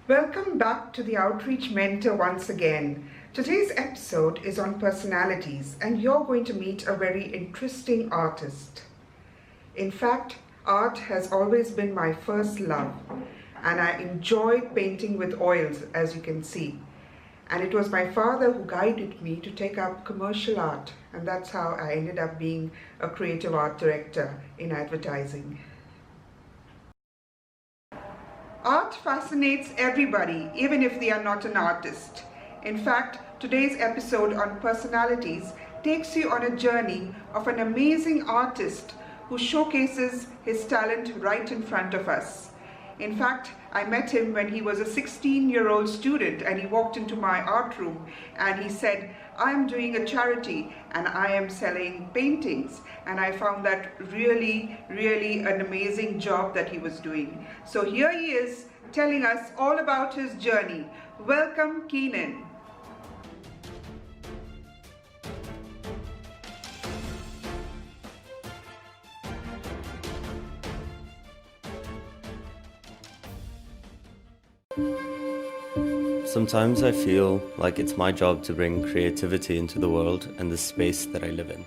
Welcome back to the Outreach Mentor once again. Today's episode is on personalities, and you're going to meet a very interesting artist. In fact, art has always been my first love, and I enjoy painting with oils, as you can see. And it was my father who guided me to take up commercial art, and that's how I ended up being a creative art director in advertising. Art fascinates everybody, even if they are not an artist. In fact, today's episode on personalities takes you on a journey of an amazing artist who showcases his talent right in front of us. In fact, I met him when he was a 16-year-old student, and he walked into my art room and he said, "I am doing a charity and I am selling paintings." And I found that really an amazing job that he was doing. So here he is telling us all about his journey. Welcome, Keenan. Sometimes I feel like it's my job to bring creativity into the world and the space that I live in.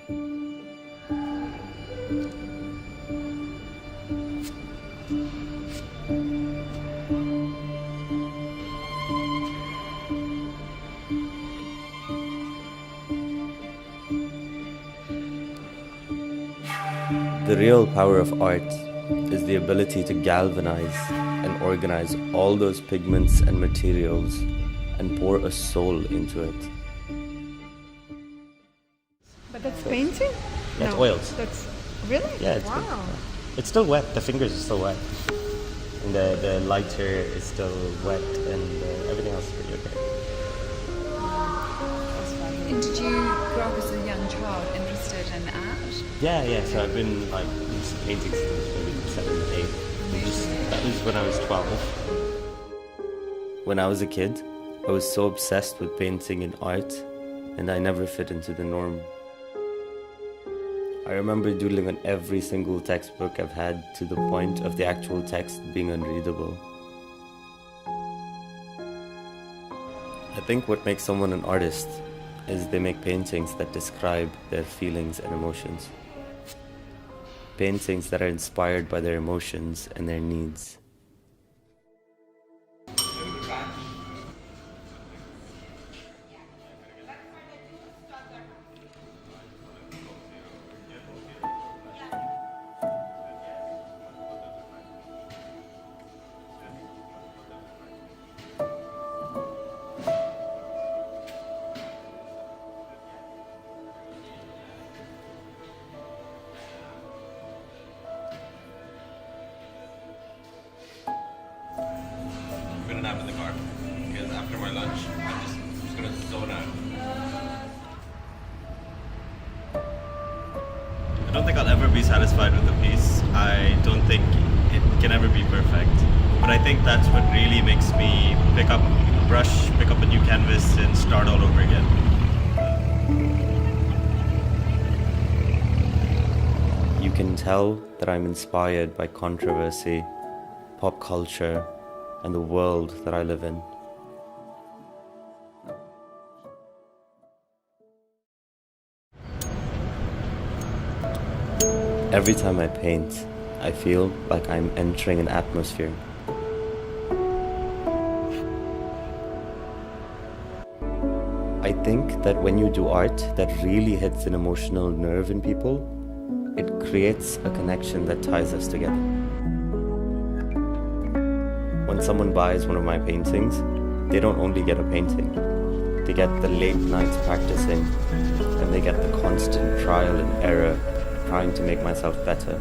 The real power of art is the ability to galvanize and organize all those pigments and materials and pour a soul into it. But that's painting? That's oils. That's really? Yeah, it's wow. good. It's still wet. The fingers are still wet. And the lighter is still wet, and everything else is pretty okay. And did you grow up as a young child interested in art? Yeah. So I've been painting since maybe 7, 8. That was when I was 12. When I was a kid, I was so obsessed with painting and art, and I never fit into the norm. I remember doodling on every single textbook I've had, to the point of the actual text being unreadable. I think what makes someone an artist is they make paintings that describe their feelings and emotions. Paintings that are inspired by their emotions and their needs. I'm gonna nap in the car because after my lunch, I'm just gonna zone out. I don't think I'll ever be satisfied with a piece. I don't think it can ever be perfect. But I think that's what really makes me pick up a brush, pick up a new canvas, and start all over again. You can tell that I'm inspired by controversy, pop culture, and the world that I live in. Every time I paint, I feel like I'm entering an atmosphere. I think that when you do art that really hits an emotional nerve in people, it creates a connection that ties us together. When someone buys one of my paintings, they don't only get a painting, they get the late nights practicing, and they get the constant trial and error trying to make myself better.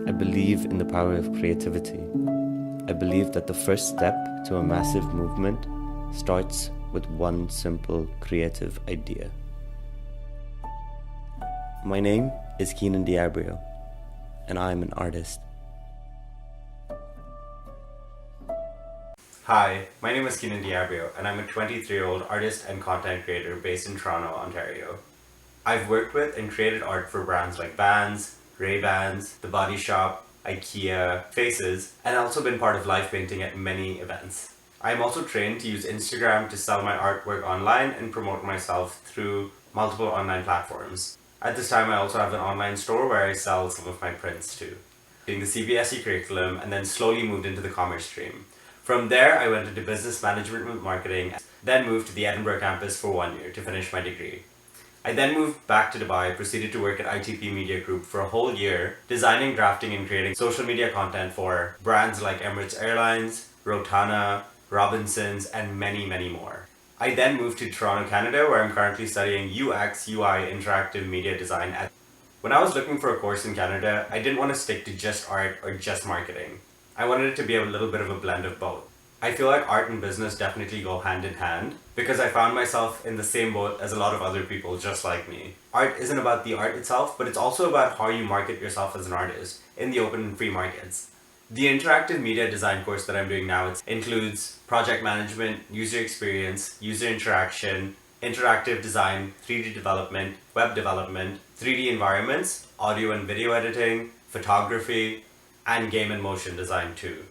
I believe in the power of creativity. I believe that the first step to a massive movement starts with one simple creative idea. My name is Keenan D'Abreo, and I'm an artist. Hi, my name is Keenan D'Abreo, and I'm a 23-year-old artist and content creator based in Toronto, Ontario. I've worked with and created art for brands like Vans, Ray-Bans, The Body Shop, IKEA, Faces, and also been part of live painting at many events. I'm also trained to use Instagram to sell my artwork online and promote myself through multiple online platforms. At this time, I also have an online store where I sell some of my prints too. Doing the CBSE curriculum and then slowly moved into the commerce stream. From there, I went into business management with marketing, then moved to the Edinburgh campus for 1 year to finish my degree. I then moved back to Dubai, proceeded to work at ITP Media Group for a whole year, designing, drafting, and creating social media content for brands like Emirates Airlines, Rotana, Robinsons, and many, many more. I then moved to Toronto, Canada, where I'm currently studying UX, UI, Interactive Media Design. When I was looking for a course in Canada, I didn't want to stick to just art or just marketing. I wanted it to be a little bit of a blend of both. I feel like art and business definitely go hand in hand because I found myself in the same boat as a lot of other people just like me. Art isn't about the art itself, but it's also about how you market yourself as an artist in the open and free markets. The interactive media design course that I'm doing now includes project management, user experience, user interaction, interactive design, 3D development, web development, 3D environments, audio and video editing, photography, and game and motion design too.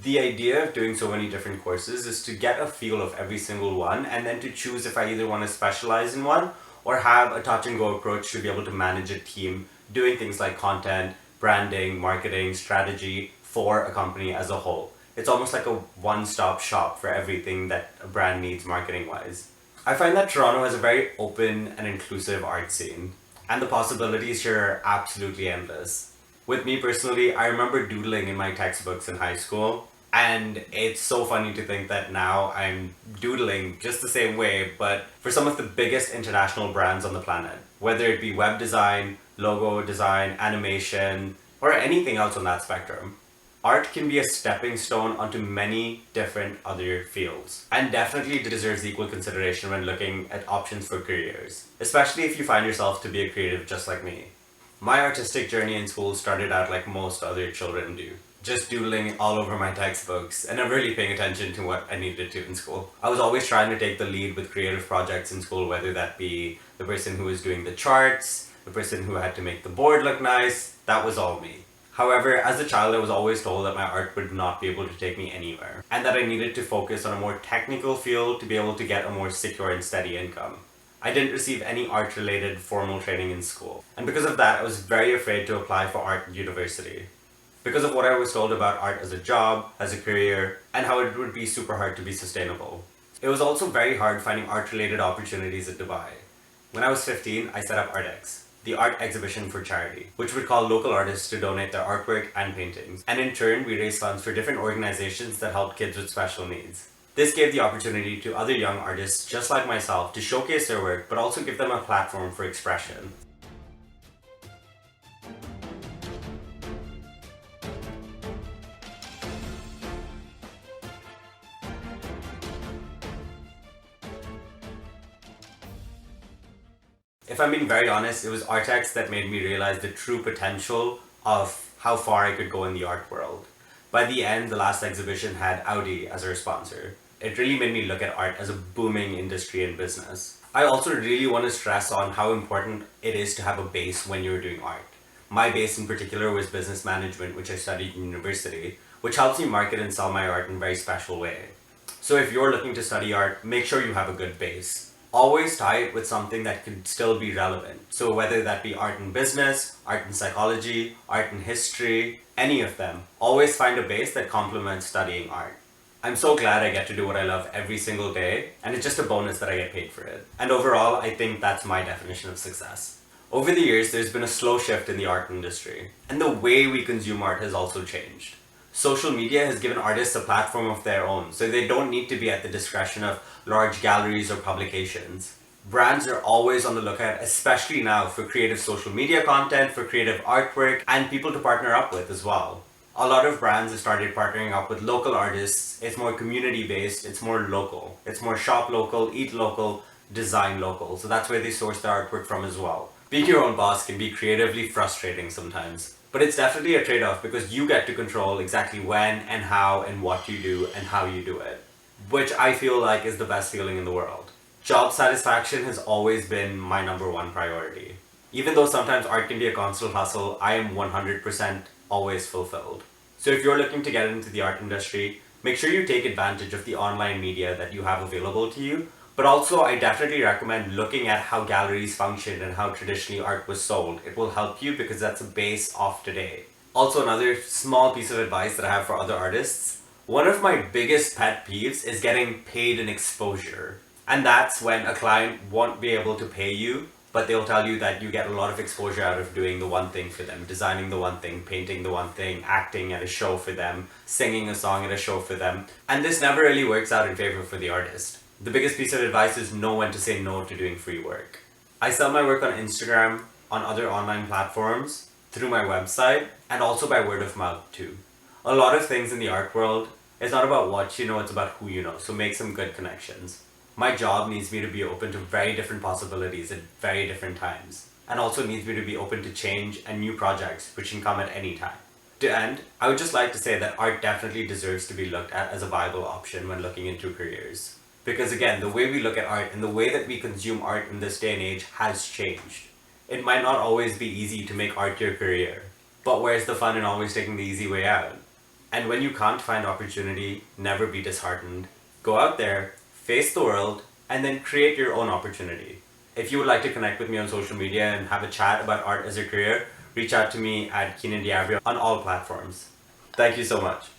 The idea of doing so many different courses is to get a feel of every single one and then to choose if I either want to specialize in one or have a touch and go approach to be able to manage a team doing things like content, branding, marketing, strategy for a company as a whole. It's almost like a one-stop shop for everything that a brand needs marketing-wise. I find that Toronto has a very open and inclusive art scene, and the possibilities here are absolutely endless. With me personally, I remember doodling in my textbooks in high school, and it's so funny to think that now I'm doodling just the same way, but for some of the biggest international brands on the planet, whether it be web design, logo design, animation, or anything else on that spectrum. Art can be a stepping stone onto many different other fields, and definitely deserves equal consideration when looking at options for careers, especially if you find yourself to be a creative just like me. My artistic journey in school started out like most other children do, just doodling all over my textbooks and never really paying attention to what I needed to in school. I was always trying to take the lead with creative projects in school, whether that be the person who was doing the charts, the person who had to make the board look nice. That was all me. However, as a child, I was always told that my art would not be able to take me anywhere, and that I needed to focus on a more technical field to be able to get a more secure and steady income. I didn't receive any art-related formal training in school, and because of that, I was very afraid to apply for art at university. Because of what I was told about art as a job, as a career, and how it would be super hard to be sustainable. It was also very hard finding art-related opportunities at Dubai. When I was 15, I set up ArtX, the art exhibition for charity, which would call local artists to donate their artwork and paintings. And in turn, we raised funds for different organizations that help kids with special needs. This gave the opportunity to other young artists just like myself to showcase their work, but also give them a platform for expression. If I'm being very honest, it was ArtX that made me realize the true potential of how far I could go in the art world. By the end, the last exhibition had Audi as our sponsor. It really made me look at art as a booming industry and business. I also really want to stress on how important it is to have a base when you're doing art. My base in particular was business management, which I studied in university, which helps me market and sell my art in a very special way. So if you're looking to study art, make sure you have a good base. Always tie it with something that could still be relevant. So whether that be art and business, art and psychology, art and history, any of them, always find a base that complements studying art. I'm so glad I get to do what I love every single day, and it's just a bonus that I get paid for it. And overall, I think that's my definition of success. Over the years, there's been a slow shift in the art industry, and the way we consume art has also changed. Social media has given artists a platform of their own, so they don't need to be at the discretion of large galleries or publications. Brands are always on the lookout, especially now, for creative social media content, for creative artwork, and people to partner up with as well. A lot of brands have started partnering up with local artists. It's more community-based, it's more local. It's more shop local, eat local, design local. So that's where they source their artwork from as well. Being your own boss can be creatively frustrating sometimes. But it's definitely a trade-off because you get to control exactly when and how and what you do and how you do it, which I feel like is the best feeling in the world. Job satisfaction has always been my number one priority. Even though sometimes art can be a constant hustle, I am 100% always fulfilled. So if you're looking to get into the art industry, make sure you take advantage of the online media that you have available to you. But also, I definitely recommend looking at how galleries function and how traditionally art was sold. It will help you because that's a base of today. Also, another small piece of advice that I have for other artists. One of my biggest pet peeves is getting paid in exposure. And that's when a client won't be able to pay you, but they'll tell you that you get a lot of exposure out of doing the one thing for them, designing the one thing, painting the one thing, acting at a show for them, singing a song at a show for them. And this never really works out in favor for the artist. The biggest piece of advice is know when to say no to doing free work. I sell my work on Instagram, on other online platforms, through my website, and also by word of mouth too. A lot of things in the art world, it's not about what you know, it's about who you know, so make some good connections. My job needs me to be open to very different possibilities at very different times, and also needs me to be open to change and new projects which can come at any time. To end, I would just like to say that art definitely deserves to be looked at as a viable option when looking into careers. Because again, the way we look at art and the way that we consume art in this day and age has changed. It might not always be easy to make art your career, but where's the fun in always taking the easy way out? And when you can't find opportunity, never be disheartened. Go out there, face the world, and then create your own opportunity. If you would like to connect with me on social media and have a chat about art as a career, reach out to me at Keenan D'Abreo on all platforms. Thank you so much.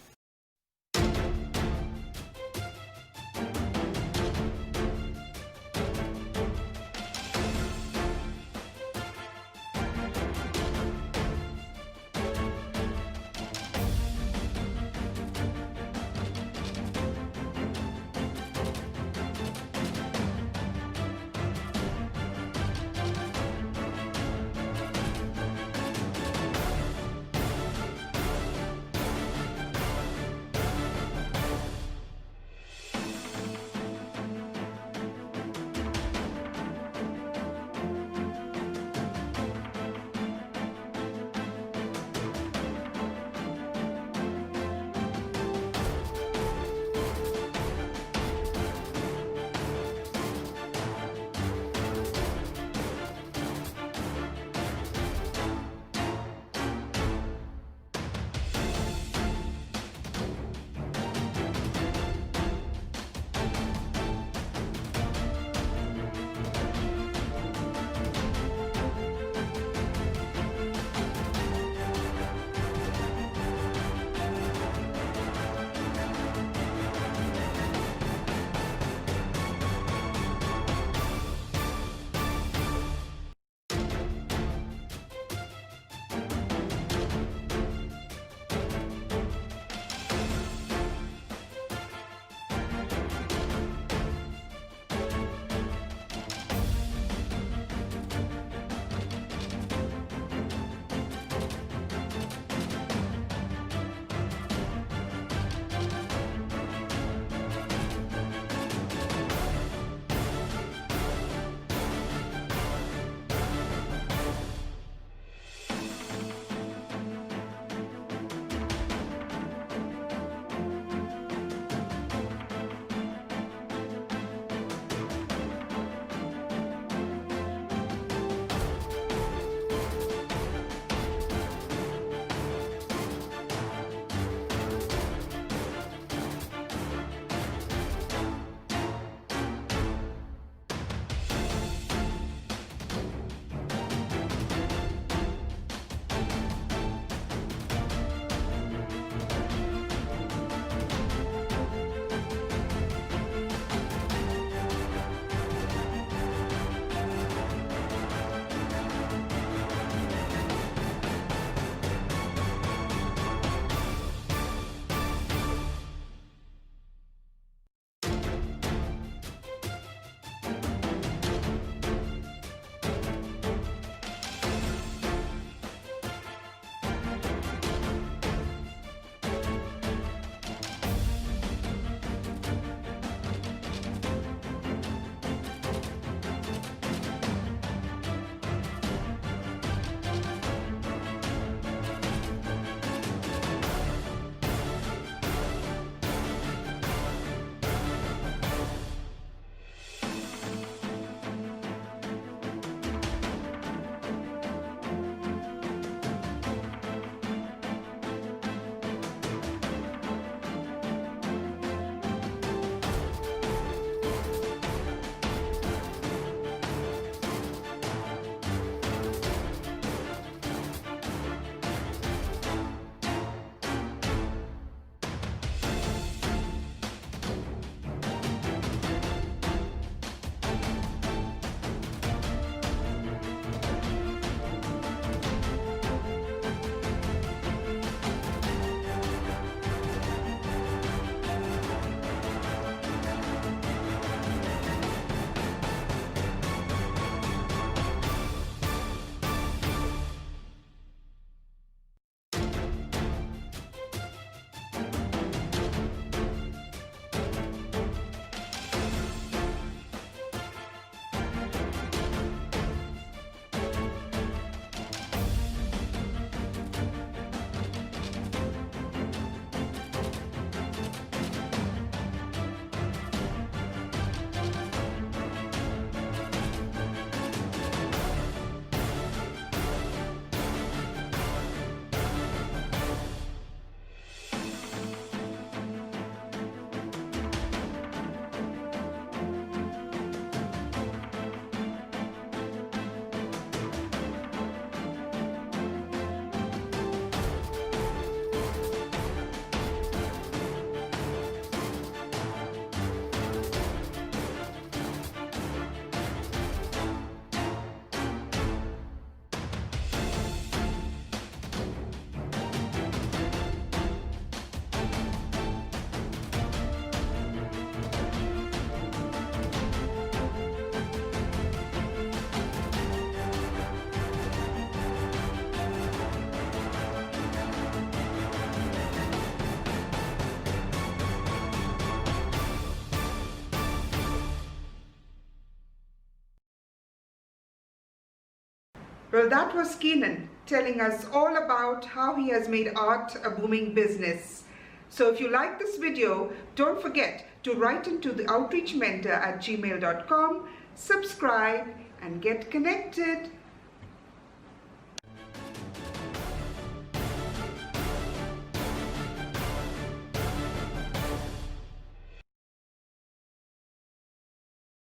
Well, that was Keenan telling us all about how he has made art a booming business. So if you like this video, don't forget to write into the outreachmentor@gmail.com, subscribe and get connected.